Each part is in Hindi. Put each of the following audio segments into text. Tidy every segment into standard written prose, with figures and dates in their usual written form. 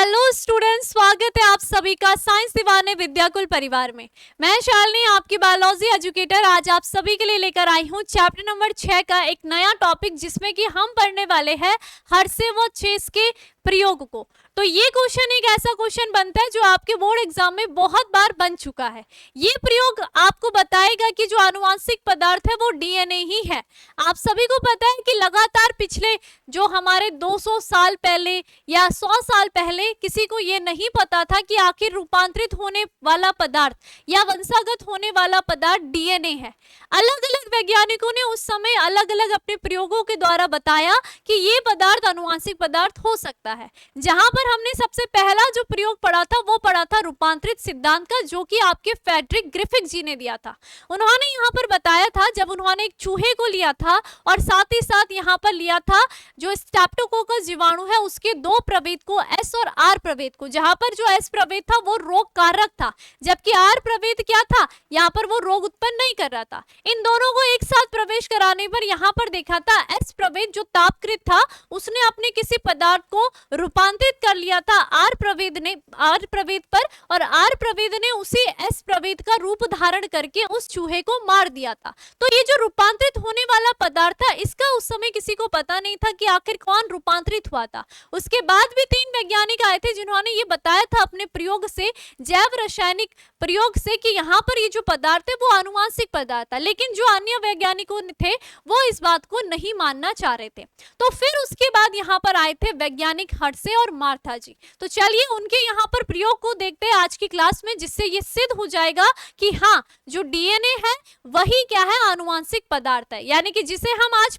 हेलो स्टूडेंट्स, स्वागत है आप सभी का साइंस दीवाने विद्याकुल परिवार में। मैं शालिनी, आपकी बायोलॉजी एजुकेटर, आज आप सभी के लिए लेकर आई हूँ चैप्टर नंबर 6 का एक नया टॉपिक, जिसमें कि हम पढ़ने वाले हैं हर्षे व चेस के प्रयोग को। तो ये क्वेश्चन एक ऐसा क्वेश्चन बनता है जो आपके बोर्ड एग्जाम में बहुत बार बन चुका है। ये प्रयोग आपको बताएगा कि जो आनुवांशिक पदार्थ है वो डीएनए ही है। आप सभी को पता है कि लगातार पिछले जो हमारे 200 साल पहले या 100 साल पहले किसी को ये नहीं पता था कि आखिर रूपांतरित होने वाला पदार्थ या वंशागत होने वाला पदार्थ डीएनए है। अलग अलग वैज्ञानिकों ने उस समय अलग अलग अपने प्रयोगों के द्वारा बताया कि ये पदार्थ आनुवांशिक पदार्थ हो सकता है। जहां पर हमने सबसे पहला जो प्रयोग पढ़ा था वो पढ़ा था रूपांतरित सिद्धांत का, जो कि आपके फ्रेडरिक ग्रिफिथ जी ने दिया था। उन्होंने यहाँ पर बताया था, जब उन्होंने एक चूहे को लिया था और साथ ही साथ यहाँ पर लिया था जो स्ट्रेप्टोकोकस जीवाणु है उसके दो प्रभेद को, एस और आर प्रभेद को, जहां पर जो एस प्रभेद था वो रोग कारक था, जबकि आर प्रभेद क्या था, यहाँ पर वो रोग उत्पन्न नहीं कर रहा था। इन दोनों को एक साथ प्रवेश कराने पर यहाँ पर देखा था एस प्रभेद जो तापकृत था उसने अपने किसी पदार्थ को रूपांतरित कर लिया था आर प्रभेद पर, और आर प्रभेद ने उसी एस प्रभेद का रूप धारण करके उस चूहे को मार दिया था। तो ये जो रूपांतरित होने वाला पदार्थ था, इसका उस समय किसी को पता नहीं था कि आखिर कौन रूपांतरित हुआ था। उसके बाद भी 3 वैज्ञानिक आए थे जिन्होंने ये बताया था अपने प्रयोग से, जैव रासायनिक प्रयोग से, कि यहाँ पर ये जो पदार्थ है वो आनुवांशिक पदार्थ था। लेकिन जो अन्य वैज्ञानिकों थे वो इस बात को नहीं मानना चाह रहे थे। तो फिर उसके बाद यहाँ पर आए थे वैज्ञानिक हर्षे और मार्था जी। तो चलिए उनके यहाँ पर प्रयोग को देखते हैं आज की क्लास में, जिससे ये सिद्ध हो जाएगा कि हाँ, जो डीएनए है वही क्या है, आनुवांशिक पदार्थ है। यानी कि जिसे हम आज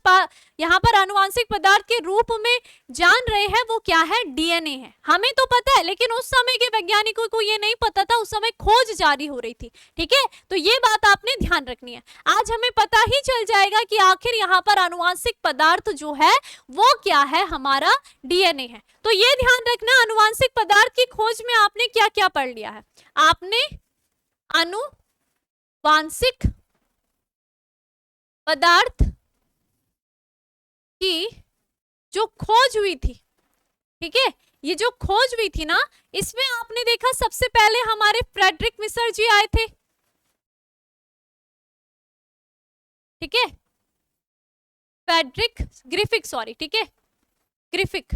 यहाँ पर आनुवांशिक पदार्थ के रूप में जान रहे हैं वो क्या है, डीएनए है। हमें तो पता है, लेकिन उस समय के वैज्ञानिकों को ये नहीं पता था, उस समय खोज जारी हो रही थी। ठीक है, तो ये बात आपने ध्यान रखनी है। आज हमें पता ही चल जाएगा कि आखिर यहाँ पर आनुवांशिक पदार्थ जो है वो क्या है, हमारा डीएनए है। तो ये ध्यान रखना, आनुवांशिक पदार्थ की खोज में आपने क्या क्या पढ़ लिया है। आपने आनुवांशिक पदार्थ की जो खोज हुई थी, ठीक है, ये जो खोज हुई थी ना, इसमें आपने देखा सबसे पहले हमारे फ्रेडरिक मिसर जी आए थे। ठीक है, फ्रेडरिक ग्रिफिथ, सॉरी, ठीक है, ग्रिफिथ।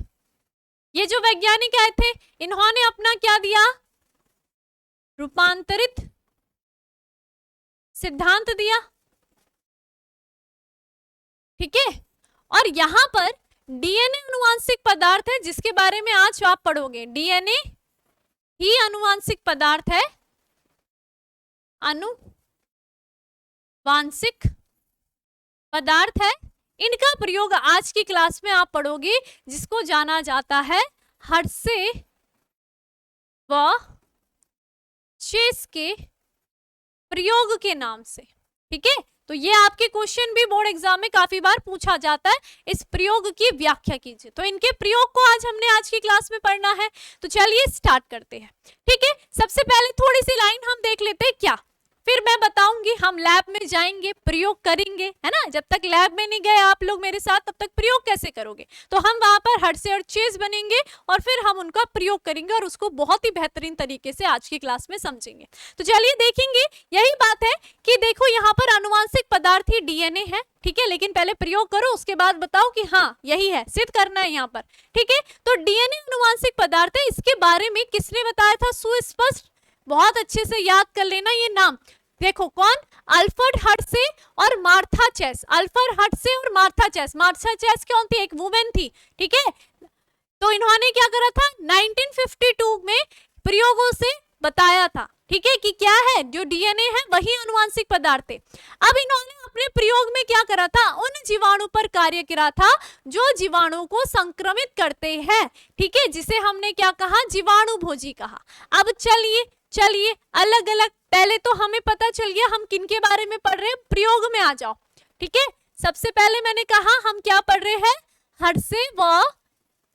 ये जो वैज्ञानिक आए थे इन्होंने अपना क्या दिया, रूपांतरित सिद्धांत दिया। ठीक है, और यहां पर डीएनए आनुवांशिक पदार्थ है जिसके बारे में आज आप पढ़ोगे। डीएनए ही आनुवांशिक पदार्थ है, आनुवांशिक पदार्थ है। इनका प्रयोग आज की क्लास में आप पढ़ोगे, जिसको जाना जाता है हर्षे व चेस के प्रयोग के नाम से। ठीक है, तो ये आपके क्वेश्चन भी बोर्ड एग्जाम में काफी बार पूछा जाता है, इस प्रयोग की व्याख्या कीजिए। तो इनके प्रयोग को हमने आज की क्लास में पढ़ना है। तो चलिए स्टार्ट करते हैं। ठीक है, सबसे पहले थोड़ी सी लाइन हम देख लेते हैं क्या, फिर मैं बताऊंगी, हम लैब में जाएंगे, प्रयोग करेंगे, है ना। जब तक लैब में नहीं गए आप लोग मेरे साथ, तब तक प्रयोग कैसे करोगे। तो हम वहां पर हर्षे और चेस बनेंगे और फिर हम उनका प्रयोग करेंगे और उसको बहुत ही बेहतरीन तरीके से आज की क्लास में समझेंगे। तो चलिए देखेंगे, यही बात है कि देखो यहाँ पर आनुवांशिक पदार्थ ही डीएनए है। ठीक है, लेकिन पहले प्रयोग करो, उसके बाद बताओ कि हाँ यही है, सिद्ध करना है यहाँ पर। ठीक है, तो डीएनए आनुवांशिक पदार्थ है, इसके बारे में किसने बताया था सुस्पष्ट, बहुत अच्छे से याद कर लेना ये नाम। देखो कौन, अल्फ्रेड हर्षे और मार्था चेस। अल्फ्रेड हर्षे और मार्था चेस। मार्था चेस कौन थी, एक वुमेन थी। ठीक है, तो इन्होंने क्या करा था, 1952 में प्रयोगों से बताया था, ठीक है, कि क्या है, जो डीएनए है वही आनुवांशिक पदार्थ है। अब इन्होंने अपने प्रयोग में क्या करा था, उन जीवाणु पर कार्य करा था जो जीवाणु को संक्रमित करते हैं। ठीक है, जिसे हमने क्या कहा, जीवाणु भोजी कहा। अब चलिए अलग अलग, पहले तो हमें पता चल गया हम किन के बारे में पढ़ रहे हैं, प्रयोग में आ जाओ। ठीक है, सबसे पहले मैंने कहा हम क्या पढ़ रहे हैं, हर्षे व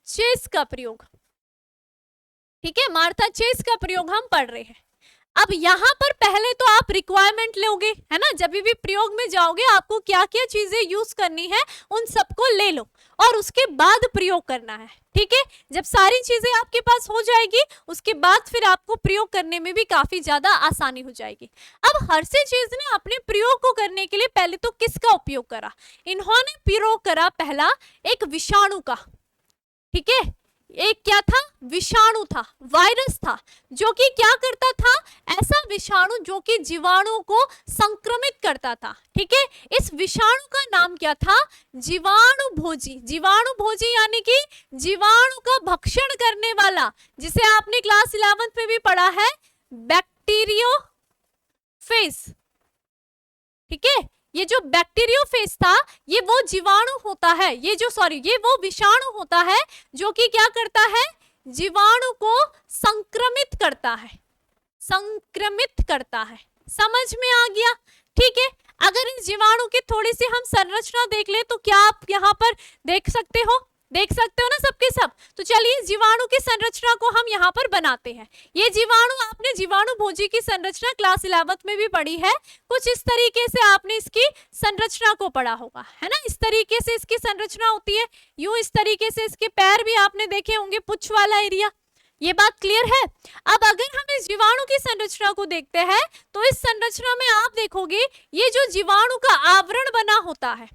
चेस का प्रयोग। ठीक है, मार्था चेस का प्रयोग हम पढ़ रहे हैं। अब यहाँ पर पहले तो आप रिक्वायरमेंट लोगे, है ना, जब भी प्रयोग में जाओगे आपको क्या क्या चीजें यूज करनी है उन सबको ले लो और उसके बाद प्रयोग करना है, ठीक है। जब सारी चीजें आपके पास हो जाएगी उसके बाद फिर आपको प्रयोग करने में भी काफी ज्यादा आसानी हो जाएगी। अब हर्षे चीज ने अपने प्रयोग को करने के लिए पहले तो किसका उपयोग करा, इन्होंने प्रयोग करा पहला एक विषाणु का, ठीक है। एक क्या था, विषाणु था, वायरस था, जो कि क्या करता था, ऐसा विषाणु जो कि जीवाणु को संक्रमित करता था, ठीक है। इस विषाणु का नाम क्या था, जीवाणु भोजी। जीवाणु भोजी यानी कि जीवाणु का भक्षण करने वाला, जिसे आपने क्लास 11th में भी पढ़ा है, बैक्टीरियोफेज, ठीक है। ये जो बैक्टीरियोफेज था ये वो जीवाणु होता है, ये वो विषाणु होता है जो कि क्या करता है, जीवाणु को संक्रमित करता है, संक्रमित करता है। समझ में आ गया, ठीक है। अगर इस जीवाणु की थोड़ी सी हम संरचना देख ले तो क्या आप यहाँ पर देख सकते हो ना सबके सब। तो चलिए जीवाणु की संरचना को हम यहाँ पर बनाते हैं। ये जीवाणु, आपने जीवाणु भोजी की संरचना क्लास 11th में भी पढ़ी है, कुछ इस तरीके से आपने इसकी संरचना को पढ़ा होगा, है ना। इस तरीके से इसकी संरचना होती है, यूं इस तरीके से इसके पैर भी आपने देखे होंगे, पुच्छ वाला एरिया। ये बात क्लियर है। अब अगर हम इस जीवाणु की संरचना को देखते हैं तो इस संरचना में आप देखोगे ये जो जीवाणु का आवरण बना होता है,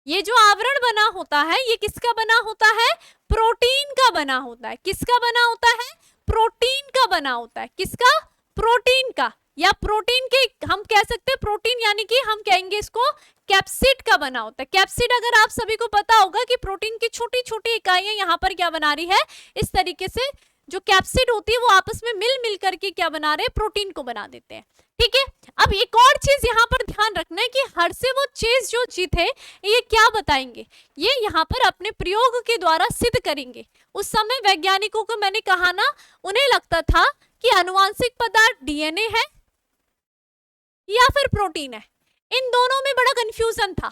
ये जो आवरण बना होता है ये किसका बना होता है, प्रोटीन का बना होता है। किसका बना होता है, प्रोटीन का बना होता है। किसका, प्रोटीन का, या प्रोटीन के हम कह सकते हैं प्रोटीन यानी कि हम कहेंगे इसको कैप्सिड का बना होता है। कैप्सिड अगर आप सभी को पता होगा कि प्रोटीन की छोटी छोटी इकाइयां यहाँ पर क्या बना रही है, इस तरीके से जो कैप्सिड होती है वो आपस में मिल करके क्या बना रहे हैं, प्रोटीन को बना देते हैं, ठीक है। अब एक और चीज यहाँ पर ध्यान रखना है कि हर से वो चीज जो जीत है ये क्या बताएंगे, ये यहाँ पर अपने प्रयोग के द्वारा सिद्ध करेंगे। उस समय वैज्ञानिकों को मैंने कहा ना, उन्हें लगता था कि अनुवांशिक पदार्थ डीएनए है या फिर प्रोटीन है, इन दोनों में बड़ा कंफ्यूजन था,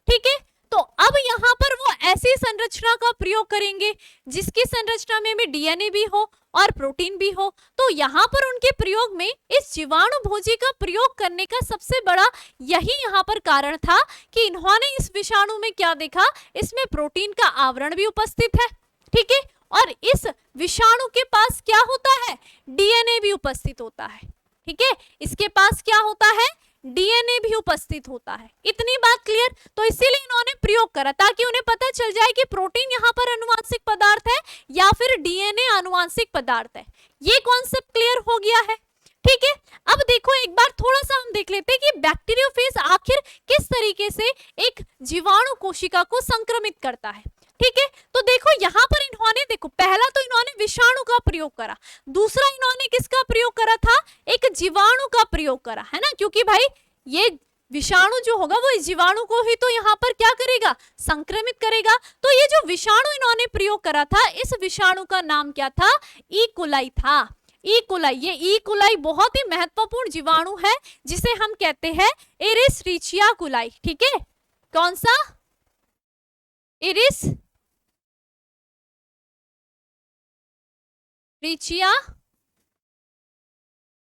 ठीक है। तो अब यहाँ पर वो ऐसी संरचना का प्रयोग करेंगे जिसकी संरचना में भी डीएनए भी हो और प्रोटीन भी हो। तो यहाँ पर उनके प्रयोग में इस जीवाणु भोजी का प्रयोग करने का सबसे बड़ा यही यहाँ पर कारण था कि इन्होंने इस विषाणु में क्या देखा, इसमें प्रोटीन का आवरण भी उपस्थित है, ठीक है। और इस विषाणु के पास क्या होता है, डीएनए भी उपस्थित होता है, ठीक है। इसके पास क्या होता है, डीएनए भी उपस्थित होता है। इतनी बात क्लियर। तो इसीलिए इन्होंने प्रयोग करा ताकि उन्हें पता चल जाए कि प्रोटीन यहाँ पर अनुवांशिक पदार्थ है या फिर डीएनए अनुवांशिक पदार्थ है। ये कॉन्सेप्ट क्लियर हो गया है, ठीक है। अब देखो एक बार थोड़ा सा हम देख लेते हैं कि बैक्टीरियोफेज आखिर किस तरीके से एक जीवाणु कोशिका को संक्रमित करता है, ठीक है। तो देखो यहाँ पर इन्होंने, देखो पहला तो इन्होंने विषाणु का प्रयोग करा, दूसरा इन्होंने किसका प्रयोग करा था, एक जीवाणु का प्रयोग करा, है ना, क्योंकि भाई ये विषाणु जो होगा वो इस जीवाणु को ही तो यहाँ पर क्या करेगा, संक्रमित करेगा। तो ये जो विषाणु इन्होंने प्रयोग करा था, इस विषाणु का नाम क्या था, ई कोलाई था। ई कोलाई, ये ई कोलाई बहुत ही महत्वपूर्ण जीवाणु है जिसे हम कहते हैं एरिसरिचिया कोलाई, ठीक है। कौन सा, एरिसरिचिया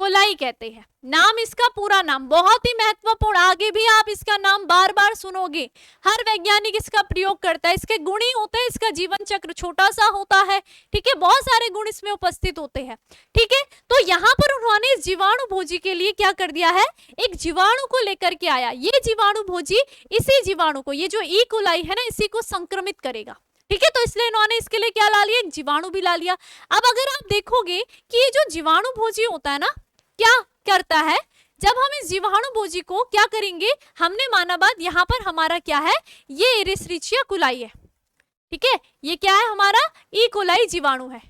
कोलाई कहते हैं। नाम इसका पूरा नाम बहुत ही महत्वपूर्ण, आगे भी आप इसका नाम बार बार सुनोगे, हर वैज्ञानिक इसका प्रयोग करता है। इसके गुण ही होते हैं, इसका जीवन चक्र छोटा सा होता है, ठीक है, बहुत सारे गुण इसमें उपस्थित होते हैं, ठीक है। तो यहाँ पर उन्होंने इस जीवाणु भोजी के लिए क्या कर दिया है, एक जीवाणु को लेकर के आया। ये जीवाणु भोजी इसी जीवाणु को, ये जो ई कोलाई है ना, इसी को संक्रमित करेगा, ठीक है। तो इसलिए इन्होंने इसके लिए क्या ला लिया, एक जीवाणु भी ला लिया। अब अगर आप देखोगे कि ये जो जीवाणु भोजी होता है ना, क्या करता है, जब हम इस जीवाणु भोजी को क्या करेंगे, हमने माना बात यहाँ पर हमारा क्या है, ये एरिसरिचिया कोलाई है, ठीक है। ये क्या है, हमारा ई कोलाई जीवाणु है,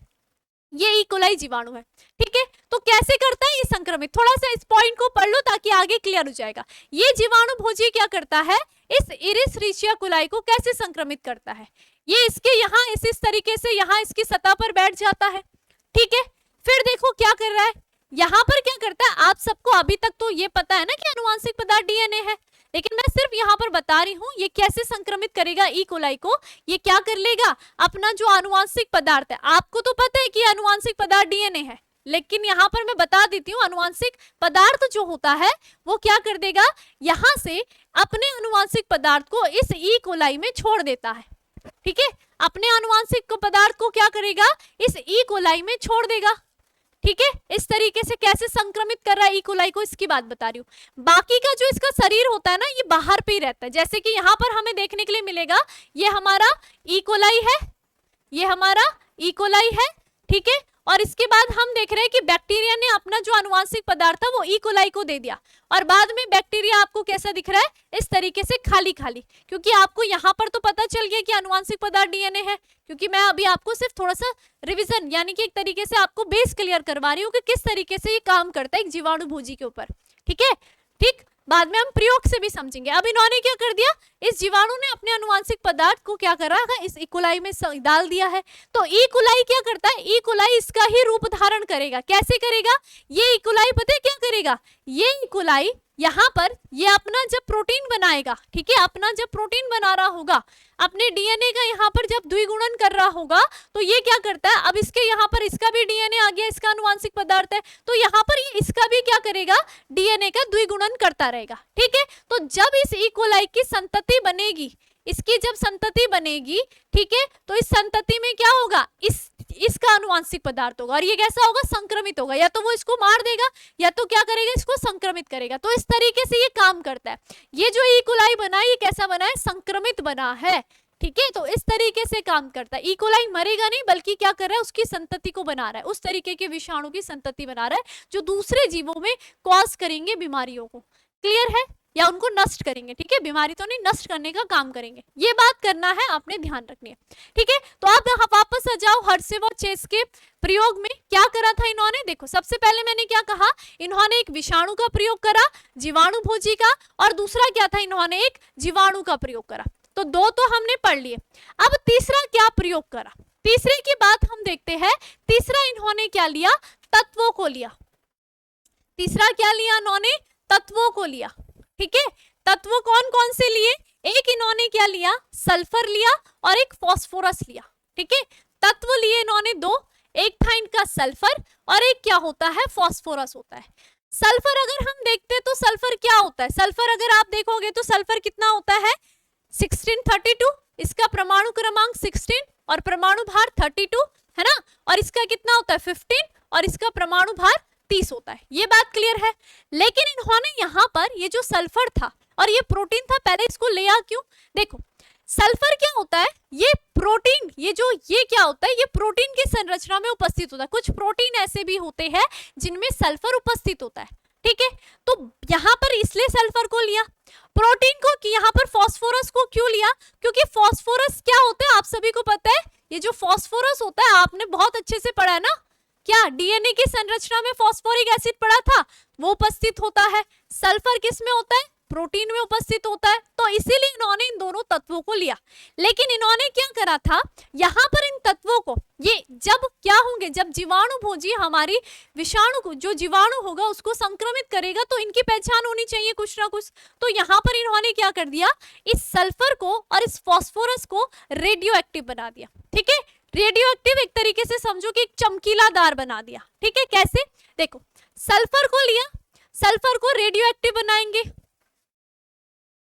ये ई कोलाई जीवाणु है, ठीक है। तो कैसे करता है ये संक्रमित, थोड़ा सा इस पॉइंट को पढ़ लो ताकि आगे क्लियर हो जाएगा। ये जीवाणु भोजी क्या करता है, इस एरिसरिचिया कोलाई को कैसे संक्रमित करता है, ये इसके यहाँ इस तरीके से यहाँ इसकी सतह पर बैठ जाता है, ठीक है। फिर देखो क्या कर रहा है, यहाँ पर क्या करता है, आप सबको अभी तक तो ये पता है ना कि अनुवांशिक पदार्थ डीएनए है, लेकिन मैं सिर्फ यहाँ पर बता रही हूँ ये कैसे संक्रमित करेगा ई कोलाई को। ये क्या कर लेगा, अपना जो अनुवांशिक पदार्थ है, आपको तो पता है कि अनुवांशिक पदार्थ डीएनए है, लेकिन यहाँ पर मैं बता देती हूँ, अनुवांशिक पदार्थ जो होता है वो क्या कर देगा, यहाँ से अपने अनुवांशिक पदार्थ को इस ई कोलाई में छोड़ देता है। ठीक है, अपने अनुवांशिक पदार्थ को क्या करेगा, इस ई कोलाई में छोड़ देगा। ठीक है, इस तरीके से कैसे संक्रमित कर रहा है ई कोलाई को, इसकी बात बता रही हूँ। बाकी का जो इसका शरीर होता है ना, ये बाहर पे ही रहता है। जैसे कि यहाँ पर हमें देखने के लिए मिलेगा, ये हमारा ई कोलाई है, ये हमारा ई कोलाई है। ठीक है, और इसके बाद हम देख रहे हैं कि बैक्टीरिया ने अपना जो अनुवांशिक पदार्थ था वो ई कोलाई को दे दिया, और बाद में बैक्टीरिया आपको कैसा दिख रहा है, इस तरीके से खाली खाली। क्योंकि आपको यहाँ पर तो पता चल गया कि अनुवांशिक पदार्थ डीएनए है, क्योंकि मैं अभी आपको सिर्फ थोड़ा सा रिवीजन यानी कि एक तरीके से आपको बेस क्लियर करवा रही हूँ कि किस तरीके से ये काम करता है एक जीवाणु भोजी के ऊपर। ठीक है, ठीक, बाद में हम प्रयोग से भी समझेंगे। अब इन्होंने क्या कर दिया, इस जीवाणु ने अपने अनुवांशिक पदार्थ को क्या करा है, इस ई कोलाई में डाल दिया है। तो ई कोलाई क्या करता है, ई कोलाई इसका ही रूप धारण करेगा। कैसे करेगा, ये ई कोलाई पता है क्या करेगा, ये ई कोलाई यहाँ पर ये अपना जब प्रोटीन बनाएगा, ठीक है, अपना जब प्रोटीन बना रहा होगा, अपने डीएनए का यहाँ पर जब द्विगुणन कर रहा होगा, तो ये क्या करता है, अब इसके यहाँ पर इसका भी डीएनए आ गया, इसका अनुवांशिक पदार्थ है, तो यहाँ पर ये इसका भी क्या करेगा, डीएनए का द्विगुणन करता रहेगा। ठीक है, तो जब इस ई कोलाई की संतति बनेगी, इसकी जब संतति बनेगी, ठीक है, तो इस संतति में क्या होगा, इसका अनुवांशिक पदार्थ होगा, और ये कैसा होगा, संक्रमित होगा। या तो वो इसको मार देगा या तो क्या करेगा, इसको संक्रमित करेगा। तो इस तरीके से ये काम करता है। ये जो ई कोलाई बना है, ये कैसा बना है, संक्रमित बना है। ठीक है, तो इस तरीके से काम करता है। ई कोलाई मरेगा नहीं, बल्कि क्या कर रहा है, उसकी संतति को बना रहा है, उस तरीके के विषाणु की संतति बना रहा है जो दूसरे जीवों में कॉज करेंगे बीमारियों को। क्लियर है, या उनको नष्ट करेंगे। ठीक है, बीमारी तो नहीं, नष्ट करने का काम करेंगे। ये बात करना है, आपने ध्यान रखनी है। ठीक है, तो आप वापस आ जाओ हर्शे और चेस के प्रयोग में। क्या करा था इन्होंने, देखो सबसे पहले मैंने क्या कहा, इन्होंने एक विषाणु का प्रयोग करा, जीवाणु भोजी का, और दूसरा क्या था, इन्होंने एक जीवाणु का प्रयोग करा। तो दो तो हमने पढ़ लिए। अब तीसरा क्या प्रयोग करा, तीसरे की बात हम देखते हैं। तीसरा इन्होंने क्या लिया, तत्वों को लिया। तीसरा क्या लिया इन्होंने, तत्वों को लिया। ठीक है, तत्व कौन कौन से लिए, एक इन्होंने क्या लिया, सल्फर लिया और एक फास्फोरस लिया। ठीक है, तत्व लिए इन्होंने दो, एक था इनका सल्फर और एक क्या होता है, फास्फोरस होता है। सल्फर अगर हम देखते हैं तो सल्फर क्या होता है, सल्फर अगर आप देखोगे तो सल्फर कितना होता है, 1632, इसका परमाणु क्रमांक 16 और परमाणु भार 32 है ना, और इसका कितना होता है 15 और इसका परमाणु भार 30 होता है। ये बात क्लियर है। लेकिन इन्होंने यहाँ पर ये जो सल्फर था और ये प्रोटीन था, पहले इसको ले आ क्यों, देखो सल्फर क्या होता है, ये प्रोटीन, ये क्या होता है, ये प्रोटीन की संरचना में उपस्थित होता है। कुछ प्रोटीन ऐसे भी होते हैं जिनमें सल्फर उपस्थित होता है। ठीक है, तो यहाँ पर इसलिए सल्फर को लिया, प्रोटीन को यहाँ पर फास्फोरस को क्यों लिया, क्योंकि फास्फोरस क्या होता है, आप सभी को पता है, ये जो फास्फोरस होता है आपने बहुत अच्छे से पढ़ा है ना, क्या डीएनए की संरचना में फास्फोरिक एसिड पढ़ा था, वो उपस्थित होता है। सल्फर किस में होता है, प्रोटीन में उपस्थित होता है। तो इसीलिए इन्होंने इन दोनों तत्वों को लिया। लेकिन इन्होंने क्या करा था, यहाँ पर इन तत्वों को, ये जब क्या होंगे, जब जीवाणु भोजी हमारी विषाणु को, जो जीवाणु होगा उसको संक्रमित करेगा, तो इनकी पहचान होनी चाहिए कुछ ना कुछ। तो यहाँ पर इन्होंने क्या कर दिया, इस सल्फर को और इस फास्फोरस को रेडियो एक्टिव बना दिया। ठीक है, रेडियो एक्टिव एक तरीके से समझो कि एक चमकीलादार बना दिया। ठीक है, कैसे, देखो सल्फर को लिया, सल्फर को रेडियो एक्टिव बनाएंगे,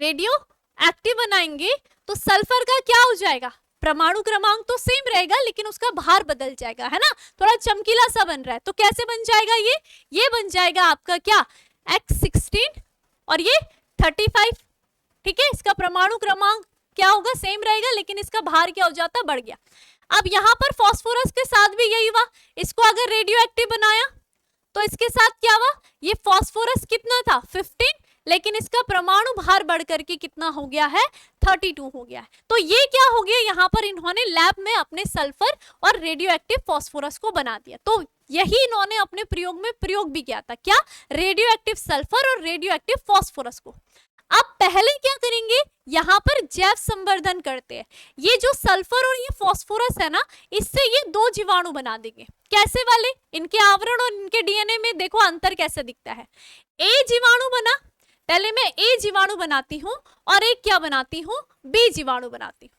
रेडियो एक्टिव बनाएंगे तो सल्फर का क्या हो जाएगा, परमाणु क्रमांक तो सेम रहेगा लेकिन उसका भार बदल जाएगा, है ना, थोड़ा चमकीला सा बन रहा है। तो कैसे बन जाएगा ये बन जाएगा आपका क्या, X16 और ये 35। ठीक है, इसका परमाणु क्रमांक क्या होगा, सेम रहेगा, लेकिन इसका भार क्या हो जाता, बढ़ गया। अब यहाँ पर फास्फोरस के साथ भी यही हुआ, इसको अगर रेडियो एक्टिव बनाया तो इसके साथ क्या हुआ, ये फास्फोरस कितना था 15, लेकिन इसका परमाणु भार बढ़ करके कितना हो गया है, 32 हो गया है। तो ये क्या हो गया, यहाँ पर इन्होंने लैब में अपने सल्फर और रेडियो एक्टिव फास्फोरस को बना दिया। तो यही इन्होंने अपने प्रयोग में प्रयोग भी किया था, क्या, रेडियो एक्टिव सल्फर और रेडियो एक्टिव फास्फोरस को। अब पहले क्या करेंगे, यहाँ पर जैव संवर्धन करते हैं। ये जो सल्फर और ये फास्फोरस है ना, इससे ये दो जीवाणु बना देंगे। कैसे वाले, इनके आवरण और इनके डीएनए में देखो अंतर कैसे दिखता है। ए जीवाणु बना, पहले मैं ए जीवाणु बनाती हूँ और एक क्या बनाती हूँ, बी जीवाणु बनाती हूँ।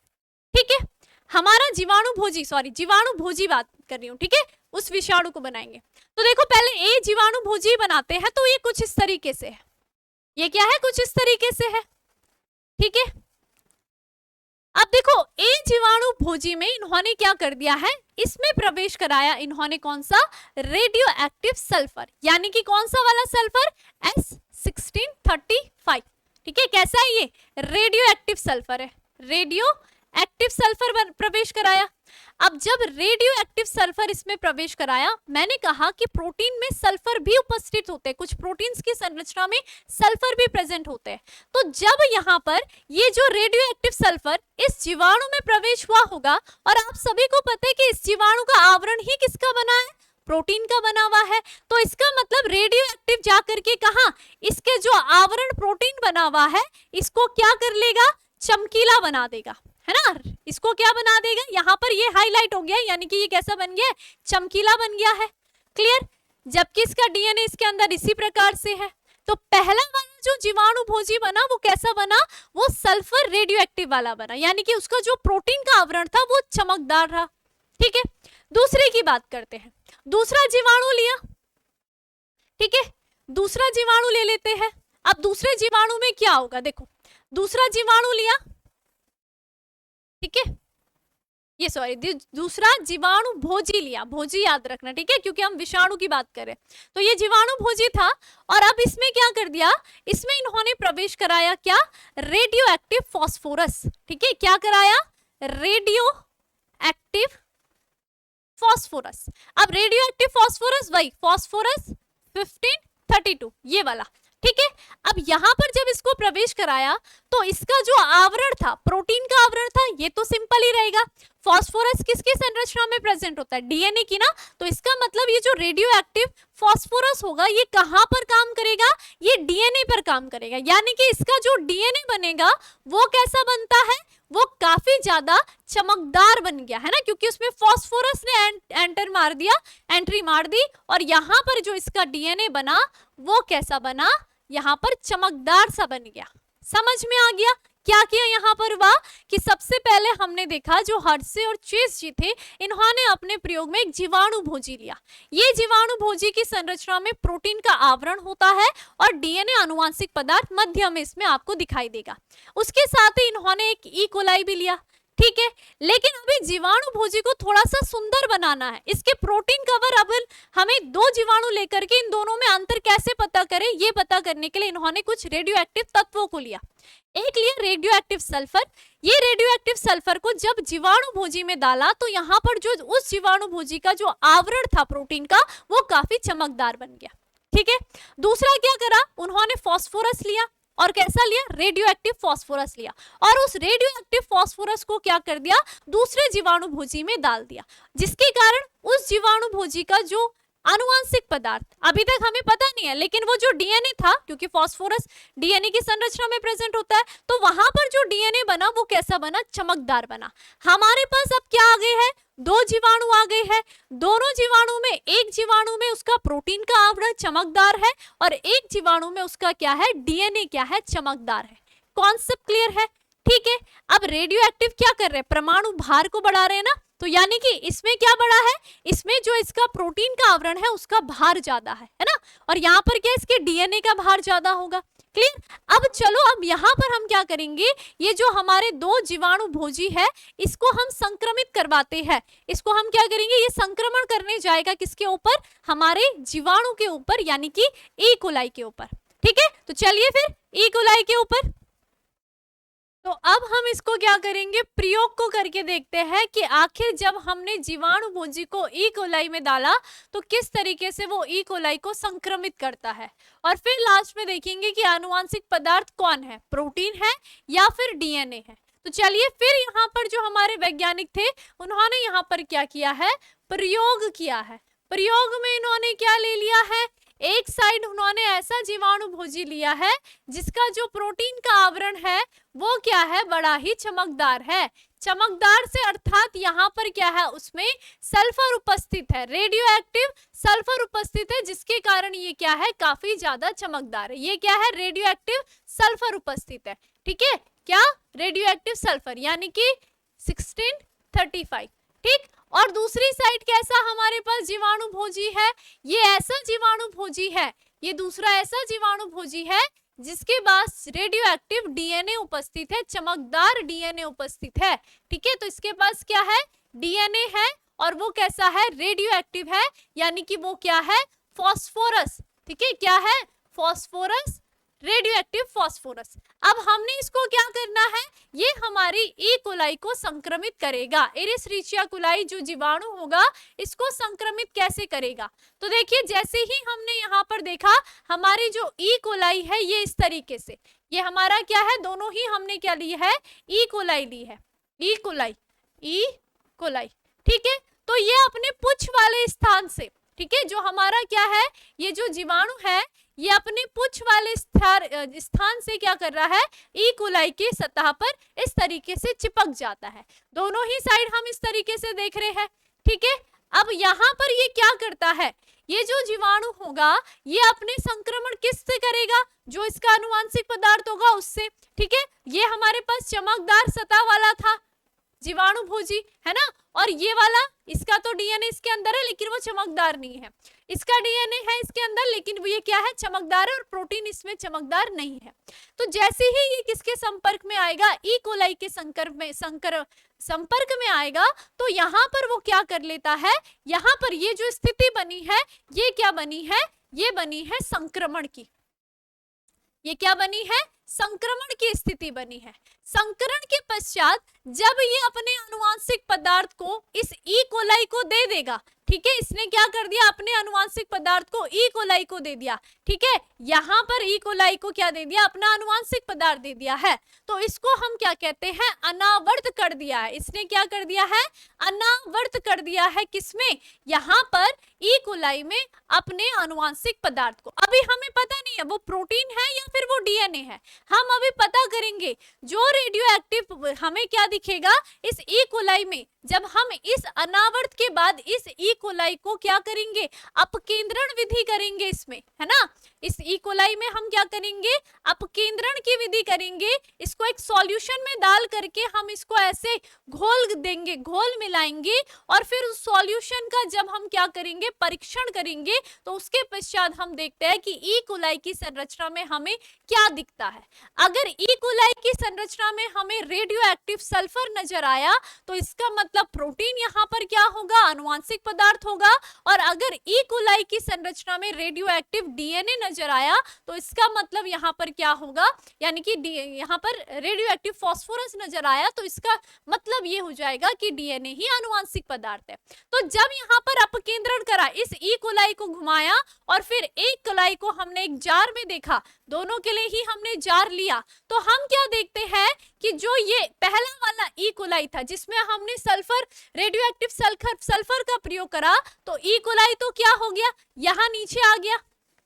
ठीक है, हमारा जीवाणु भोजी बात कर रही हूँ। ठीक है, उस विषाणु को बनाएंगे। तो देखो पहले ए जीवाणु भोजी बनाते हैं, तो ये कुछ इस तरीके से है, ये क्या है, कुछ इस तरीके से है, ठीक है। अब देखो ए जीवाणु भोजी में इन्होंने क्या कर दिया है, इसमें प्रवेश कराया इन्होंने कौन सा, रेडियो एक्टिव सल्फर, यानी कि कौन सा वाला सल्फर, S1635, ठीक है। कैसा है ये, रेडियो एक्टिव सल्फर है, रेडियो एक्टिव सल्फर प्रवेश कराया। अब जब रेडियो एक्टिव सल्फर इसमें प्रवेश कराया, मैंने कहा कि प्रोटीन में सल्फर भी उपस्थित होते हैं, कुछ प्रोटीन्स की संरचना में सल्फर भी प्रेजेंट होते हैं। तो जब यहाँ पर ये जो रेडियो एक्टिव सल्फर इस जीवाणु में प्रवेश हुआ होगा, और आप सभी को पता है कि इस जीवाणु का आवरण ही किसका बना है, प्रोटीन का बना हुआ है, तो इसका मतलब रेडियो एक्टिव जाकर के कहा, इसके जो आवरण प्रोटीन बना हुआ है इसको क्या कर लेगा, चमकीला बना देगा, है ना, इसको क्या बना देगा, यहाँ पर ये हाईलाइट हो गया, यानी कि ये कैसा बन गया है, चमकीला बन गया है, क्लियर। जबकि इसका डीएनए इसके अंदर इसी प्रकार से है। तो पहला वाला जो जीवाणु भोजी बना वो कैसा बना, वो सल्फर रेडियो एक्टिव वाला बना, यानी कि उसका जो प्रोटीन का आवरण था वो चमकदार रहा, ठीक है। दूसरे की बात करते हैं, दूसरा जीवाणु लिया, ठीक है, दूसरा जीवाणु ले लेते हैं। अब दूसरे जीवाणु में क्या होगा, देखो दूसरा जीवाणु लिया, ठीक है, ये सॉरी दूसरा जीवाणु भोजी लिया, भोजी याद रखना, ठीक है, क्योंकि हम विषाणु की बात कर रहे हैं। तो ये जीवाणु भोजी था, और अब इसमें क्या कर दिया, इसमें इन्होंने प्रवेश कराया क्या, रेडियो एक्टिव फॉस्फोरस, ठीक है, क्या कराया, रेडियो एक्टिव फॉस्फोरस। अब रेडियो एक्टिव फॉस्फोरस वही फॉस्फोरस 1532 ये वाला, ठीक है। अब यहाँ पर जब इसको प्रवेश कराया तो इसका जो आवरण था, प्रोटीन का आवरण था, ये तो सिंपल ही रहेगा। फॉस्फोरस किसकी संरचना में प्रेजेंट होता है, डीएनए की ना, तो इसका मतलब ये जो रेडियो एक्टिव फॉस्फोरस होगा ये कहाँ पर काम करेगा, ये डीएनए पर काम करेगा, यानी कि इसका जो डीएनए बनेगा वो कैसा बनता है, वो काफी ज्यादा चमकदार बन गया है ना, क्योंकि उसमें फॉस्फोरस ने एंट्री मार दी, और यहाँ पर जो इसका डीएनए बना वो कैसा बना, यहाँ पर चमकदार सा बन गया। समझ में आ गया क्या किया यहाँ पर हुआ, कि सबसे पहले हमने देखा जो हर्शे और चेस जी थे, इन्होंने अपने प्रयोग में एक जीवाणु भोजी लिया। ये जीवाणु भोजी की संरचना में प्रोटीन का आवरण होता है और डीएनए आनुवांशिक पदार्थ मध्य में इसमें आपको दिखाई देगा। उसके साथ ही इन्होंने एक ई कोलाई भी लिया, ठीक है। लेकिन अभी जीवाणु भोजी को थोड़ा सा सुंदर बनाना है, इसके प्रोटीन कवर अब हमें दो जीवाणु लेकर के इन दोनों में अंतर कैसे पता करें, ये पता करने के लिए इन्होंने कुछ रेडियो एक्टिव तत्वों को लिया। एक लिया रेडियो एक्टिव सल्फर। ये रेडियो एक्टिव सल्फर को जब जीवाणु भोजी में डाला तो यहाँ पर जो उस जीवाणु भोजी का जो आवरण था प्रोटीन का वो काफी चमकदार बन गया, ठीक है। दूसरा क्या करा, उन्होंने फास्फोरस लिया, और कैसा लिया, रेडियो एक्टिव फास्फोरस लिया, और उस रेडियो एक्टिव फास्फोरस को क्या कर दिया, दूसरे जीवाणु भोजी में डाल दिया, जिसके कारण उस जीवाणु भोजी का जो आनुवांशिक पदार्थ अभी तक हमें पता नहीं है, लेकिन वो जो डीएनए था, क्योंकि फास्फोरस डीएनए की संरचना में प्रेजेंट होता है, तो वहां पर जो डीएनए बना वो कैसा बना, चमकदार बना। हमारे पास अब क्या आ गए हैं, दो जीवाणु आ गए हैं। दोनों जीवाणु में, एक जीवाणु में उसका प्रोटीन का आवरण चमकदार है और एक जीवाणु में उसका क्या है, डीएनए क्या है, चमकदार है। कॉन्सेप्ट क्लियर है, ठीक है। अब रेडियो एक्टिव क्या कर रहे हैं, परमाणु भार को बढ़ा रहे हैं ना, तो यानी कि इसमें क्या बढ़ा है, इसमें जो इसका प्रोटीन का आवरण है उसका भार ज्यादा है ना, और यहाँ पर क्या इसके डीएनए का भार ज्यादा होगा, क्लियर। अब चलो, अब यहाँ पर हम क्या करेंगे, ये जो हमारे दो जीवाणु भोजी है इसको हम संक्रमित करवाते हैं। इसको हम क्या करेंगे, ये संक्रमण करने जाएगा किसके ऊपर, हमारे जीवाणु के ऊपर, यानी कि ई कोलाई के ऊपर, ठीक है। तो चलिए फिर ई कोलाई के ऊपर, तो अब हम इसको क्या करेंगे, प्रयोग को करके देखते हैं कि आखिर जब हमने जीवाणु भोजी को ई कोलाई में डाला तो किस तरीके से वो ई कोलाई को संक्रमित करता है, और फिर लास्ट में देखेंगे कि आनुवांशिक पदार्थ कौन है, प्रोटीन है या फिर डीएनए है। तो चलिए फिर यहाँ पर जो हमारे वैज्ञानिक थे उन्होंने यहाँ पर क्या किया है, प्रयोग किया है। प्रयोग में इन्होंने क्या ले लिया है, एक साइड उन्होंने ऐसा जीवाणु भोजी लिया है जिसका जो प्रोटीन का आवरण है वो क्या है, बड़ा ही चमकदार है। चमकदार से अर्थात यहाँ पर क्या है, उसमें सल्फर उपस्थित है, रेडियो एक्टिव सल्फर उपस्थित है, जिसके कारण ये क्या है, काफी ज्यादा चमकदार है। ये क्या है, रेडियो एक्टिव सल्फर उपस्थित है, ठीक है। क्या, रेडियो एक्टिव सल्फर, यानी कि 1635, ठीक। और दूसरी साइड कैसा हमारे पास जीवाणु भोजी है, ये ऐसा जीवाणु भोजी है, ये दूसरा ऐसा जीवाणु भोजी है जिसके पास रेडियो एक्टिव डीएनए उपस्थित है, चमकदार डीएनए उपस्थित है। ठीक है, तो इसके पास क्या है, डीएनए है और वो कैसा है, रेडियो एक्टिव है, यानी कि वो क्या है, फास्फोरस। ठीक है, क्या है, फास्फोरस, रेडियो एक्टिव फास्फोरस। अब हमने इसको क्या करना है, ये हमारी ई कोलाई को संक्रमित करेगा। एरिस्ट्रिचिया कोलाई जो जीवाणु होगा इसको संक्रमित कैसे करेगा, तो देखिए जैसे ही हमने यहाँ पर देखा हमारी जो ई कोलाई है ये इस तरीके से, ये हमारा क्या है, दोनों ही हमने क्या ली है, ई कोलाई ली है, ई कोलाई, ई कोलाई। ठीक है, तो ये अपने पुच्छ वाले स्थान से, ठीक है, जो हमारा क्या है, ये जो जीवाणु है ये अपने पुच्छ वाले स्थान से क्या कर रहा है, ई कोलाई की सतह पर इस तरीके से चिपक जाता है। दोनों ही साइड हम इस तरीके से देख रहे हैं। ठीक है, अब यहाँ पर ये क्या करता है, ये जो जीवाणु होगा ये अपने संक्रमण किससे करेगा, जो इसका आनुवांशिक पदार्थ होगा उससे। ठीक है, ये हमारे पास चमकदार सतह वाला था जीवाणु भोजी, है ना, और ये वाला इसका तो डीएनए इसके अंदर है लेकिन वो चमकदार नहीं है, इसका डीएनए है इसके अंदर लेकिन ये क्या है, चमकदार है, और प्रोटीन इसमें चमकदार नहीं है। तो जैसे ही ये किसके संपर्क में आएगा, ई कोलाई के संपर्क में आएगा, तो यहाँ पर वो क्या कर लेता है, यहाँ पर ये जो स्थिति बनी है ये क्या बनी है, ये बनी है संक्रमण की, ये क्या बनी है, संक्रमण की स्थिति बनी है। संकरण के पश्चात जब ये अपने आनुवांशिक पदार्थ को इस ई कोलाई को दे देगा, ठीक है, इसने क्या कर दिया, अपने आनुवांशिक पदार्थ को ई कोलाई को दे दिया। ठीक है, यहाँ पर ई कोलाई को क्या दे दिया, अपना आनुवांशिक पदार्थ दे दिया है, तो इसको हम क्या कहते हैं, अनावर्त कर दिया है। इसने क्या कर दिया है, अनावर्त कर दिया है, किसमें, यहाँ पर ई कोलाई में अपने आनुवांशिक पदार्थ को। अभी हमें पता नहीं है वो प्रोटीन है या फिर वो डीएनए है, हम अभी पता करेंगे। जो रेडियो एक्टिव हमें क्या दिखेगा इस ई कोलाई में, जब हम इस अनावर्त के बाद इस ई कोलाई को क्या करेंगे, अपकेंद्रण विधि करेंगे इसमें, है ना, इस ई कोलाई में हम क्या करेंगे, अपकेंद्रण की विधि करेंगे। इसको एक सॉल्यूशन में डाल करके हम इसको ऐसे घोल देंगे, घोल मिलाएंगे, और फिर उस सॉल्यूशन का जब हम क्या करेंगे, परीक्षण करेंगे, तो उसके पश्चात हम देखते हैं कि ई कोलाई की संरचना में हमें क्या दिखता है। अगर ई कोलाई की संरचना में हमें रेडियो एक्टिव सल्फर नजर आया तो इसका मतलब प्रोटीन यहाँ पर क्या होगा, आनुवांशिक पदार्थ होगा। और अगर ई कोलाई की संरचना में रेडियो एक्टिव डीएनए नजर आया तो इसका मतलब यहाँ पर क्या होगा, यानी कि यहाँ पर रेडियो एक्टिव फास्फोरस नजर आया तो इसका मतलब ये हो जाएगा कि डीएनए ही आनुवांशिक पदार्थ है। तो जब यहाँ पर अपकेंद्रण करा, इस ई कोलाई को घुमाया और फिर एक कोलाई को हमने एक जार में देखा, दोनों के लिए ही हमने जार लिया, तो हम क्या देखते हैं कि जो ये पहला वाला ई कोलाई था जिसमें हमने सल्फर, रेडियो एक्टिव सल्फर का प्रयोग करा, तो ई कोलाई तो क्या हो गया, यहाँ नीचे आ गया।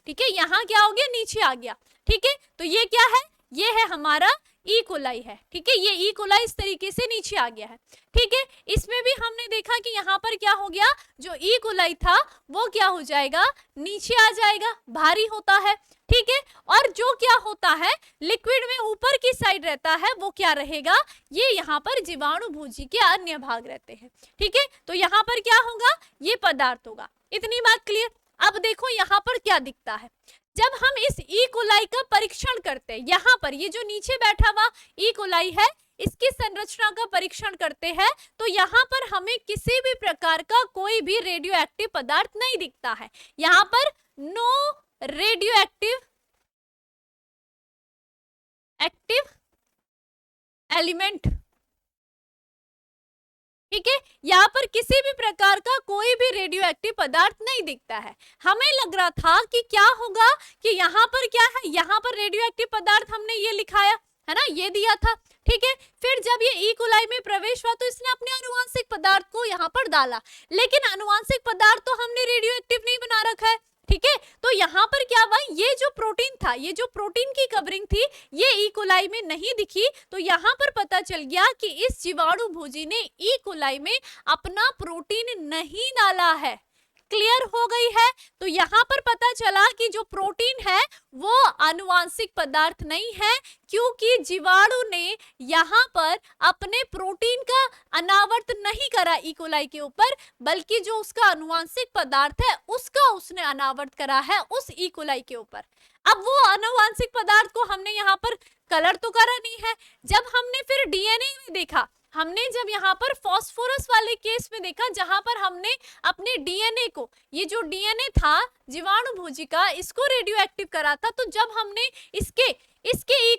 ठीक है, यहाँ क्या हो गया, नीचे आ गया। ठीक है, तो ये क्या है, ये है हमारा ई कोलाई है। ठीक है, ये ई कोलाई इस तरीके से नीचे आ गया है। ठीक है, इसमें भी हमने देखा कि यहाँ पर क्या हो गया, जो ई कोलाई था वो क्या हो जाएगा, नीचे आ जाएगा, भारी होता है। ठीक है, और जो क्या होता है लिक्विड में ऊपर की साइड रहता है वो क्या रहेगा, ये यहाँ पर जीवाणु भोजी के अन्य भाग रहते हैं। ठीक है, तो यहाँ पर क्या होगा, ये पदार्थ होगा। इतनी बात क्लियर। अब देखो यहाँ पर क्या दिखता है, जब हम इस ई कोलाई का परीक्षण करते हैं, यहाँ पर ये जो नीचे बैठा हुआ ई कोलाई है इसकी संरचना का परीक्षण करते हैं, तो यहाँ पर हमें किसी भी प्रकार का कोई भी रेडियो एक्टिव पदार्थ नहीं दिखता है। यहाँ पर नो रेडियो एक्टिव एलिमेंट। ठीक है, यहाँ पर किसी भी प्रकार का कोई भी रेडियो एक्टिव पदार्थ नहीं दिखता है। हमें लग रहा था कि क्या होगा कि यहाँ पर क्या है, यहाँ पर रेडियो एक्टिव पदार्थ हमने ये लिखाया है ना, ये दिया था। ठीक है, फिर जब ये ई कोलाई में प्रवेश हुआ तो इसने अपने आनुवांशिक पदार्थ को यहाँ पर डाला, लेकिन आनुवांशिक पदार्थ तो हमने रेडियो एक्टिव नहीं बना रखा है। ठीक है, तो यहाँ पर क्या हुआ, ये जो प्रोटीन था, ये जो प्रोटीन की कवरिंग थी ये ई कोलाई में नहीं दिखी, तो यहाँ पर पता चल गया कि इस जीवाणु भोजी ने ई कोलाई में अपना प्रोटीन नहीं डाला है। क्लियर हो गई है। तो यहाँ पर पता चला कि जो प्रोटीन है वो आनुवांशिक पदार्थ नहीं है, क्योंकि जीवाणु ने यहाँ पर अपने प्रोटीन का अनावर्त नहीं करा इकोलाई के ऊपर, बल्कि जो उसका आनुवांशिक पदार्थ है उसका उसने अनावर्त करा है उस इकोलाई के ऊपर। अब वो आनुवांशिक पदार्थ को हमने यहाँ पर कलर तो करा नहीं है। जब हमने फिर डीएनए में देखा, हमने जब यहाँ पर फास्फोरस वाले केस में देखा, जहां पर हमने अपने डीएनए को, ये जो डीएनए था जीवाणु भोजी का, इसको रेडियो एक्टिव करा था। तो जब हमने इसके ई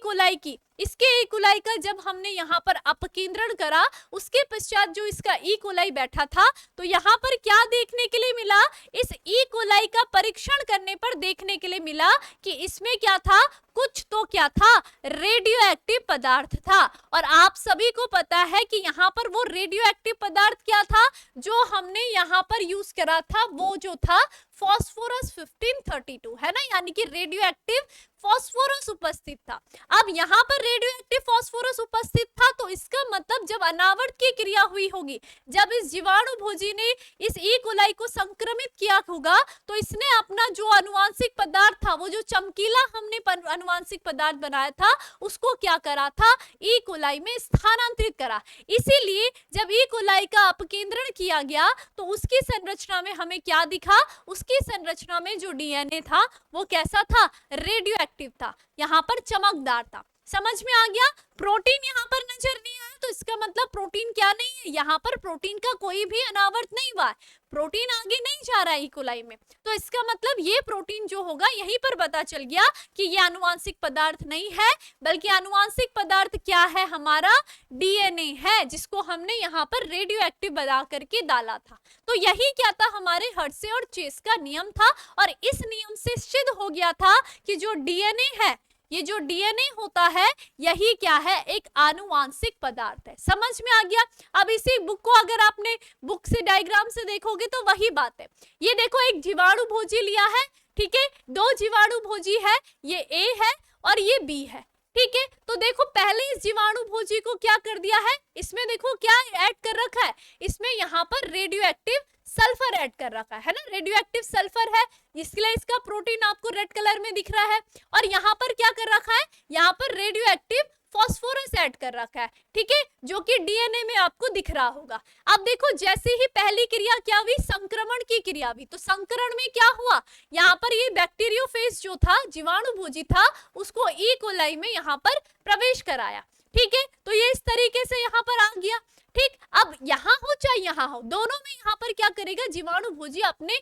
कोलाई का जब हमने यहाँ पर अपकेंद्रण करा, उसके पश्चात जो इसका ई कोलाई बैठा था, तो यहाँ पर क्या देखने के लिए मिला, इस ई कोलाई का परीक्षण करने पर देखने के लिए मिला कि इसमें क्या था, कुछ तो क्या था, रेडियो एक्टिव पदार्थ था। और आप सभी को पता है कि यहाँ पर वो रेडियो एक्टिव पदार्थ क्या था जो हमने यहाँ पर यूज करा था, वो जो था फास्फोरस 1532, है ना, यानी कि रेडियो एक्टिव फास्फोरस उपस्थित था। अब यहाँ पर रेडियो एक्टिव फास्फोरस उपस्थित था, तो इसका मतलब जब अनावर्त की क्रिया हुई होगी, जब इस जीवाणु भोजी ने इस ई कोलाई को संक्रमित किया होगा, तो इसने अपना जो आनुवांशिक पदार्थ था, वो जो चमकीला हमने आनुवांशिक पदार्थ बनाया था, उसको क्या करा था, ई कोलाई में स्थानांतरित करा। इसीलिए जब ई कोलाई का अपकेंद्रण किया गया, तो उसकी संरचना में हमें क्या दिखा, उसकी संरचना में जो डीएनए था वो कैसा था, रेडियो एक्टिव था, यहाँ पर चमकदार था। समझ में आ गया। प्रोटीन यहाँ पर नजर नहीं आया, तो इसका मतलब प्रोटीन क्या नहीं है, यहाँ पर प्रोटीन का कोई भी अनावर्त नहीं हुआ है, प्रोटीन आगे नहीं जा रहा है इकोलाई में। तो इसका मतलब ये प्रोटीन जो होगा, यहीं पर पता चल गया कि ये आनुवांशिक पदार्थ नहीं है, बल्कि आनुवांशिक पदार्थ क्या है, हमारा डीएनए है, जिसको हमने यहाँ पर रेडियो एक्टिव बना करके डाला था। तो यही क्या था, हमारे हर्ट्जे और चेस का नियम था, और इस नियम से सिद्ध हो गया था कि जो डीएनए है, ये जो डीएनए होता है, यही क्या है, एक आनुवांशिक पदार्थ है। समझ में आ गया। अब इसी बुक को अगर आपने बुक से डायग्राम से देखोगे तो वही बात है। ये देखो, एक जीवाणु भोजी लिया है, ठीक है, दो जीवाणु भोजी है, ये ए है और ये बी है, ठीक है। तो देखो, पहले इस जीवाणु भोजी को क्या कर दिया है, इसमें देखो क्या ऐड कर रखा है, इसमें यहाँ पर रेडियो एक्टिव सल्फर ऐड कर रखा है ना, रेडियो एक्टिव सल्फर है, इसलिए इसका प्रोटीन आपको रेड कलर में दिख रहा है। और यहाँ पर क्या कर रखा है, यहाँ पर रेडियो एक्टिव फास्फोरस ऐड कर रखा है, ठीक है, जो कि डीएनए में आपको दिख रहा होगा। अब देखो, जैसे ही पहली क्रिया क्या हुई, संक्रमण की क्रिया हुई, तो संकरण में क्या हुआ, यहाँ पर ये बैक्टीरियोफेज जो था, जीवाणु भोजी था, उसको ई कोलाई में यहाँ पर प्रवेश कराया, ठीक है। तो ये इस तरीके से यहाँ पर आ गया, ठीक। अब यहाँ हो चाहे यहाँ हो, दोनों में यहाँ पर क्या करेगा, जीवाणु भोजी अपने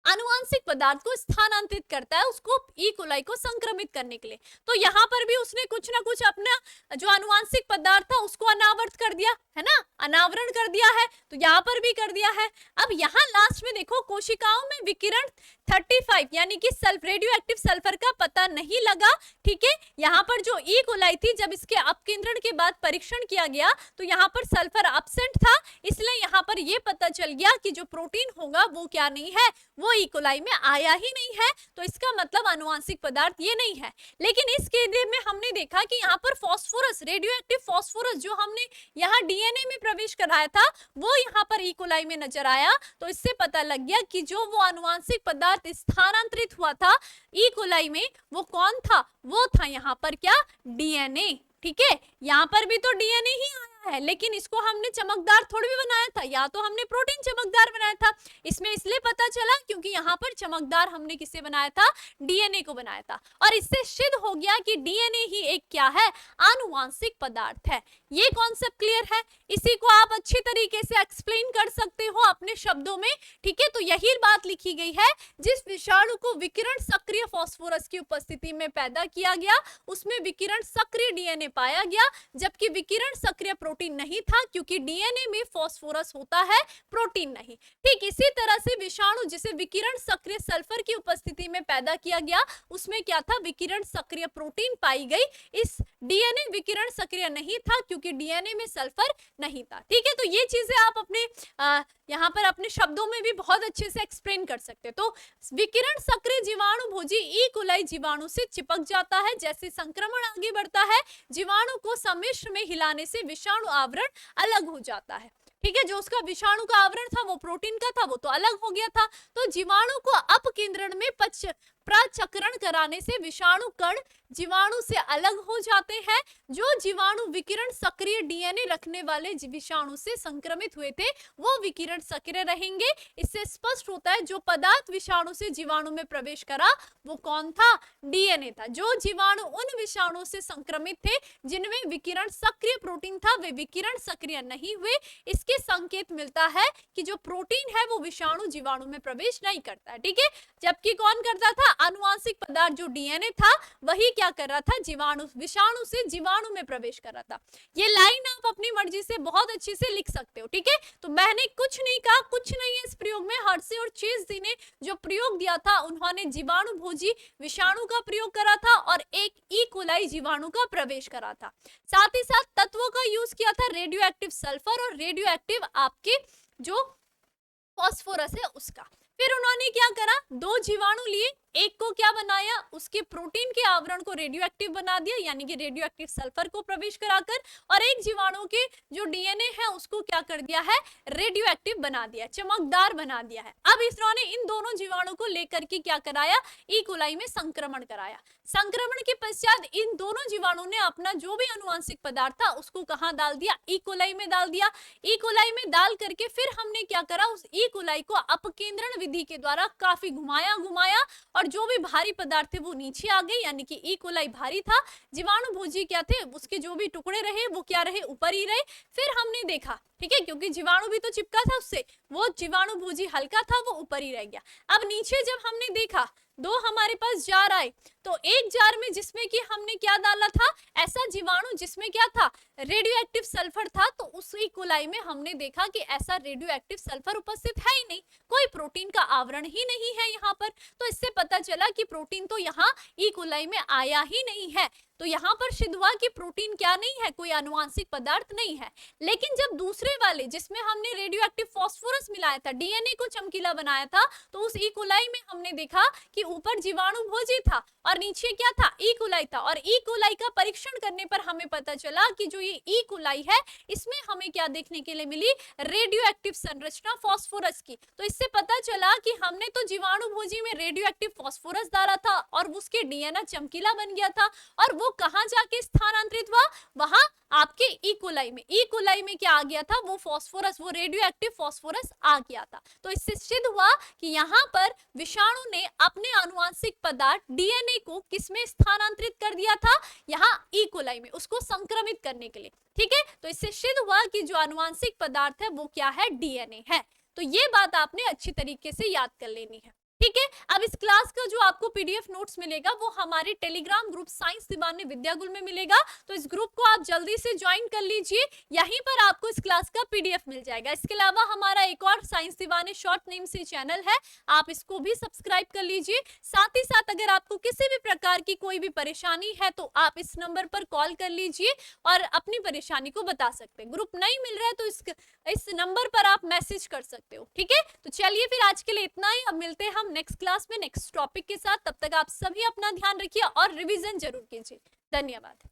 आनुवांशिक पदार्थ को स्थानांतरित करता है, उसको ई कोलाई को संक्रमित करने के लिए। तो यहाँ पर भी उसने कुछ ना कुछ अपना जो आनुवांशिक पदार्थ था उसको अनावर्त कर दिया है ना, अनावरण कर दिया है, तो यहाँ पर भी कर दिया है। अब यहाँ लास्ट में देखो, कोशिकाओं में विकिरण 35 यानी कि रेडियो एक्टिव सल्फर का पता नहीं लगा, ठीक है। यहाँ पर जो ई कोलाई थी, जब इसके अपकेंद्रण के बाद परीक्षण किया गया, तो यहाँ पर सल्फर एब्सेंट था, इसलिए यहाँ पर ये पता चल गया कि जो प्रोटीन होगा वो क्या नहीं है, वो ई कोलाई में आया ही नहीं है। तो इसका मतलब आनुवांशिक पदार्थ ये नहीं है। लेकिन इस केस में हमने देखा कि यहाँ पर फास्फोरस, रेडियो एक्टिव फास्फोरस जो हमने यहाँ डीएनए में प्रवेश कराया था, वो यहाँ पर ई कोलाई में नजर आया। तो इससे पता लग गया कि जो वो आनुवांशिक पदार्थ स्थानांतरित हुआ था ई कोलाई में, वो कौन था, वो था यहाँ पर क्या, डीएनए, ठीक है। यहाँ पर भी तो डीएनए ही आया है, लेकिन इसको हमने चमकदार थोड़ी भी बनाया था, या तो हमने प्रोटीन चमकदार बनाया था। इसमें इसलिए पता चला क्योंकि यहाँ पर चमकदार हमने किसे बनाया था, डीएनए को बनाया था, और इससे सिद्ध हो गया कि डीएनए ही एक क्या है, आनुवांशिक पदार्थ है। ये कॉन्सेप्ट क्लियर है, इसी को आप अच्छी तरीके से एक्सप्लेन कर सकते हो अपने शब्दों में, ठीक है। तो यही बात लिखी गई है, जिस विषाणु को विकिरण सक्रिय फास्फोरस की उपस्थिति में पैदा किया गया, उसमें विकिरण सक्रिय डीएनए पाया गया, जबकि विकिरण सक्रिय प्रोटीन नहीं था, क्योंकि डीएनए में फास्फोरस होता है, प्रोटीन नहीं। ठीक इसी तरह से विषाणु जिसे विकिरण सक्रिय सल्फर की उपस्थिति में पैदा किया गया, उसमें क्या था, विकिरण सक्रिय प्रोटीन पाई गई। इस डीएनए विकिरण सक्रिय नहीं था, क्योंकि डीएनए में सल्फर नहीं था, ठीक है। तो ये चीजें आप अपने यहाँ पर अपने शब्दों में भी बहुत अच्छे से एक्सप्लेन कर सकते हैं। तो विकिरण सक्रिय जीवाणु भोजी ई कोलाई जीवाणु से चिपक जाता है। जैसे संक्रमण आगे बढ़ता है, जीवाणु को सम्मिश्र में हिलाने से विषाणु आवरण अलग हो जाता है। ठीक है, जो उसका विषाणु का आवरण था वो प्रोटीन का था, वो तो अलग हो गया था। तो जीवाणु को अपकेंद्रण में प्रचक्रण कराने से विषाणु कण जीवाणु से अलग हो जाते हैं। जो जीवाणु विकिरण सक्रिय डीएनए रखने वाले विषाणु से संक्रमित हुए थे वो विकिरण सक्रिय रहेंगे। इससे स्पष्ट होता है जो पदार्थ विषाणु से जीवाणु में प्रवेश करा वो कौन था, डीएनए था। जो जीवाणु उन विषाणु से संक्रमित थे जिनमें विकिरण सक्रिय प्रोटीन था वे विकिरण सक्रिय नहीं हुए। इसके संकेत मिलता है कि जो प्रोटीन है वो विषाणु जीवाणु में प्रवेश नहीं करता है। ठीक है, जबकि कौन करता था, आनुवांशिक पदार्थ जो डीएनए था वही क्या कर रहा था, जीवाणु विषाणु से जीवाणु में प्रवेश कर रहा था। ये लाइन आप अपनी मर्जी से बहुत अच्छे से लिख सकते हो। ठीक है, तो मैंने कुछ नहीं कहा, कुछ नहीं है इस प्रयोग में। हर्षे और चेज़ ने जो प्रयोग दिया था उन्होंने जीवाणु भोजी विषाणु का प्रयोग करा था और एक ई कोलाई जीवाणु का प्रवेश करा था। साथ ही साथ तत्वों का यूज किया था, रेडियो एक्टिव सल्फर और रेडियो एक्टिव आपके जो फास्फोरस है उसका। फिर उन्होंने क्या करा, दो जीवाणु लिए, एक को क्या बनाया, उसके प्रोटीन के आवरण को रेडियो एक्टिव बना दिया यानी कि रेडियो एक्टिव सल्फर को प्रवेश कराकर, और एक जीवाणु के जो डीएनए है उसको क्या कर दिया है, रेडियो एक्टिव बना दिया, चमकदार बना दिया है। अब इन्होंने इन दोनों जीवाणु को लेकर के क्या कराया, ई कोलाई में संक्रमण कराया। संक्रमण के पश्चात इन दोनों जीवाणु ने अपना जो भी अनुवांशिक पदार्थ था उसको कहाँ डाल दिया, ई कोलाई में डाल दिया। ई कोलाई में डाल करके फिर हमने क्या करा, उस ई कोलाई को अपकेंद्रण विधि के द्वारा काफी घुमाया और जो भी भारी पदार्थ थे वो नीचे आ गए, यानी कि ई कोलाई भारी था, जीवाणु भोजी क्या थे, उसके जो भी टुकड़े रहे वो क्या रहे, ऊपर ही रहे। फिर हमने देखा, ठीक है, क्योंकि जीवाणु भी तो चिपका था उससे, वो जीवाणु भोजी हल्का था वो ऊपर ही रह गया। अब नीचे जब हमने देखा दो हमारे पास जार आए, तो एक जार में जिसमें कि हमने क्या डाला था, ऐसा जीवाणु जिसमें क्या था, रेडियो एक्टिव सल्फर था, तो उस ई कोलाई में हमने देखा कि ऐसा रेडियो एक्टिव सल्फर उपस्थित है ही नहीं, कोई प्रोटीन का आवरण ही नहीं है यहाँ पर। तो इससे पता चला कि प्रोटीन तो यहाँ ई कोलाई में आया ही नहीं है। तो यहाँ पर सिद्ध हुआ कि प्रोटीन क्या नहीं है, कोई आनुवांशिक पदार्थ नहीं है। लेकिन जब दूसरे वाले जिसमें हमने रेडियो एक्टिव फास्फोरस मिलाया था, डीएनए को चमकीला बनाया था, तो उस ई कोलाई में हमने देखा कि ऊपर जीवाणु भोजी था और नीचे क्या था, ई कोलाई था। और ई कोलाई का परीक्षण करने पर हमें पता चला कि जो ये ई कोलाई है इसमें हमें क्या देखने के लिए मिली, रेडियो एक्टिव संरचना फास्फोरस की। तो इससे पता चला कि हमने तो जीवाणु भोजी में रेडियो एक्टिव फास्फोरस डाला था और उसके डीएनए चमकीला बन गया था, और वो कहां जाके स्थानांतरित हुआ, वहां आपके ई कोलाई में। ई कोलाई में क्या आ गया था, वो फास्फोरस, वो रेडियो एक्टिव फास्फोरस आ गया था। तो इससे सिद्ध हुआ कि यहाँ पर विषाणु ने अपने आनुवांशिक पदार्थ डीएनए को किसमें स्थानांतरित कर दिया था, यहाँ ई कोलाई में, उसको संक्रमित करने के लिए। ठीक है, तो इससे सिद्ध हुआ कि जो आनुवांशिक पदार्थ है वो क्या है, डीएनए है। तो ये बात आपने अच्छी तरीके से याद कर लेनी है। ठीक है, अब इस क्लास का जो आपको पीडीएफ नोट्स मिलेगा वो हमारे टेलीग्राम ग्रुप साइंस दीवाने विद्याकुल में मिलेगा। तो इस ग्रुप को आप जल्दी से ज्वाइन कर लीजिए, यहीं पर आपको इस क्लास का पीडीएफ मिल जाएगा। इसके अलावा हमारा एक और साइंस दीवाने शॉर्ट नेम से चैनल है, आप इसको भी सब्सक्राइब कर लीजिए। साथ ही साथ अगर आपको किसी भी प्रकार की कोई भी परेशानी है तो आप इस नंबर पर कॉल कर लीजिए और अपनी परेशानी को बता सकते हैं। ग्रुप नहीं मिल रहा है तो इस नंबर पर आप मैसेज कर सकते हो। ठीक है, तो चलिए फिर आज के लिए इतना ही, अब मिलते हैं हम नेक्स्ट क्लास में नेक्स्ट टॉपिक के साथ। तब तक आप सभी अपना ध्यान रखिए और रिवीजन जरूर कीजिए। धन्यवाद।